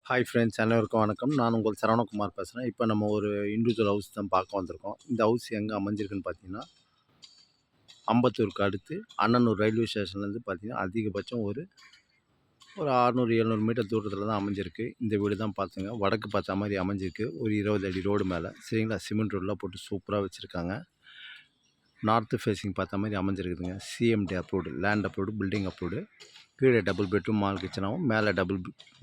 Hi friends, அனைவருக்கும் வணக்கம். நான் உங்கள் சரவணகுமார் பேசுகிறேன். இப்போ நம்ம ஒரு இண்டிவிஜுவல் ஹவுஸ் தான் பார்க்க வந்திருக்கோம். இந்த ஹவுஸ் எங்கே அமைஞ்சிருக்குன்னு பார்த்தீங்கன்னா, அம்பத்தூருக்கு அடுத்து அண்ணனூர் ரயில்வே ஸ்டேஷன்லேருந்து பார்த்தீங்கன்னா, அதிகபட்சம் ஒரு ஒரு 600, 700 மீட்டர் தூரத்தில் தான் அமைஞ்சிருக்கு. இந்த வீடு தான் பார்த்துங்க. வடக்கு பார்த்த மாதிரி அமைஞ்சிருக்கு. ஒரு 20 அடி ரோடு மேலே சரிங்களா, சிமெண்ட் ரோடெலாம் போட்டு சூப்பராக வச்சுருக்காங்க. நார்த்து ஃபேஸிங் பார்த்த மாதிரி அமைஞ்சிருக்குதுங்க. CMD approved, land approved, building approved. கீழே டபுள் பெட்ரூம் மால் கிச்சனாகவும், மேலே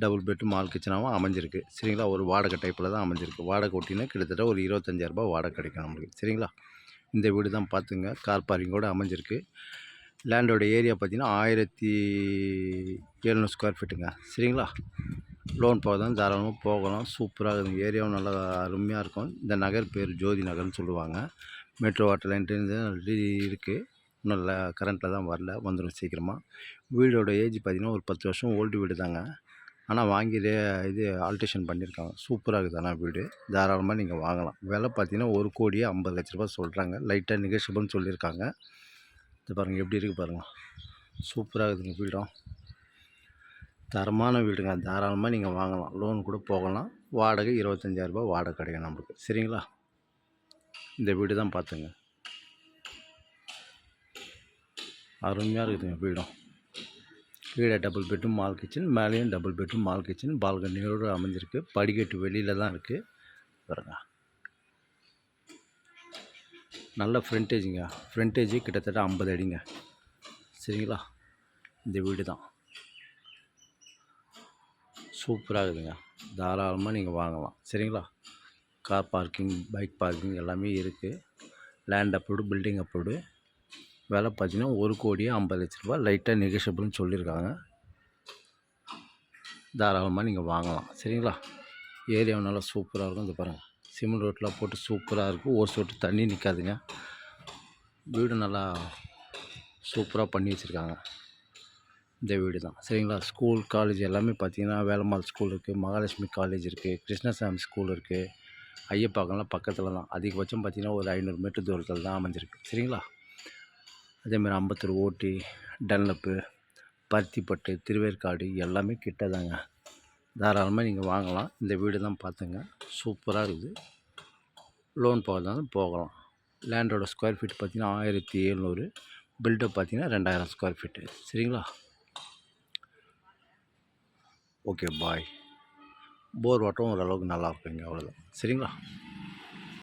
டபுள் பெட்ரூம் மால் கிச்சனாகவும் அமைஞ்சிருக்கு சரிங்களா. ஒரு வாடகை டைப்பில் தான் அமைஞ்சிருக்கு. வாடகை ஓட்டினா கிட்டத்தட்ட ஒரு 25,000 வாடகை கிடைக்கும் நம்மளுக்கு சரிங்களா. இந்த வீடு தான் பார்த்துங்க. கார் பார்க்கிங்கோடு அமைஞ்சிருக்கு. லேண்டோட ஏரியா பார்த்தீங்கன்னா 1700 ஸ்கொயர் ஃபீட்டுங்க சரிங்களா. லோன் போகிறதான் தாராளமாக போகலாம். சூப்பராக இருக்குது. ஏரியாவும் நல்லா அருமையாக இருக்கும். இந்த நகர் பேர் ஜோதி நகர்னு சொல்லுவாங்க. மெட்ரோ வாட்டர் லைன் இருக்குது. இன்னும் கரண்ட்டில் தான் வரல, வந்துடும் சீக்கிரமாக. வீடோட ஏஜ் பார்த்திங்கன்னா ஒரு 10 வருஷம் ஓல்டு வீடு தாங்க. ஆனால் வாங்கி இது ஆல்ட்ரேஷன் பண்ணியிருக்காங்க. சூப்பராக இருக்குது. ஆனால் வீடு தாராளமாக நீங்கள் வாங்கலாம். விலை பார்த்தீங்கன்னா 1,50,00,000 சொல்கிறாங்க. லைட்டாக நெகோஷியபிள்னு சொல்லியிருக்காங்க. இது பாருங்கள் எப்படி இருக்குது பாருங்கள். சூப்பராக இருக்குதுங்க வீடும். தரமான வீடுங்க. தாராளமாக நீங்கள் வாங்கலாம். லோன் கூட போகலாம். வாடகை 25,000 வாடகை கிடைக்கும் நம்மளுக்கு சரிங்களா. இந்த வீடு தான் பார்த்துங்க. அருமையாக இருக்குதுங்க வீடும். கீழே டபுள் பெட்ரூம் மால் கிச்சன், மேலேயும் டபுள் பெட்ரூம் மால் கிச்சன், பால்கனியோடு அமைஞ்சிருக்கு. படிக்கட்டு வெளியில் தான் இருக்குது பாருங்க. நல்ல ஃப்ரண்டேஜுங்க. ஃப்ரண்டேஜ் கிட்டத்தட்ட 50 அடிங்க சரிங்களா. இந்த வீடு தான் சூப்பராக இருக்குதுங்க. தாராளமாக நீங்கள் வாங்கலாம் சரிங்களா. கார் பார்க்கிங், பைக் பார்க்கிங் எல்லாமே இருக்குது. Land approved, building approved. விலை பார்த்தீங்கன்னா 1,50,00,000 லைட்டாக நெகோஷியபிள்னு சொல்லியிருக்காங்க. தாராளமாக நீங்கள் வாங்கலாம் சரிங்களா. ஏரியாவும் நல்லா சூப்பராக இருக்கும். இந்த பாருங்கள், சிமெண்ட் ரோட்டெலாம் போட்டு சூப்பராக இருக்கும். ஒரு சொட்டு தண்ணி நிற்காதுங்க. வீடு நல்லா சூப்பராக பண்ணி வச்சுருக்காங்க. இந்த வீடு தான் சரிங்களா. ஸ்கூல், காலேஜ் எல்லாமே பார்த்தீங்கன்னா வேலம்மாள் ஸ்கூல் இருக்குது, மகாலட்சுமி காலேஜ் இருக்குது, கிருஷ்ணசாமி ஸ்கூல் இருக்குது. ஐயப்பாக்கம்லாம் பக்கத்தில் தான். அதிகபட்சம் பார்த்திங்கன்னா ஒரு 500 மீட்டர் தூரத்தில் தான் அமைஞ்சிருக்கு சரிங்களா. அதேமாதிரி அம்பத்தூர், ஓட்டி, டன்லப்பு, பருத்திப்பட்டு, திருவேற்காடு எல்லாமே கிட்ட தாங்க. தாராளமாக நீங்கள் வாங்கலாம். இந்த வீடு தான் பார்த்துங்க. சூப்பராக இருக்குது. லோன் போகிறதாலும் போகலாம். லேண்டோட ஸ்கொயர் ஃபீட் பார்த்திங்கன்னா 1700. பில்டப் பார்த்திங்கன்னா 2000 ஸ்கொயர் ஃபீட்டு சரிங்களா. Okay bye. போர் வாட்டரும் ஓரளவுக்கு நல்லா இருக்குங்க. அவ்வளோதான் சரிங்களா.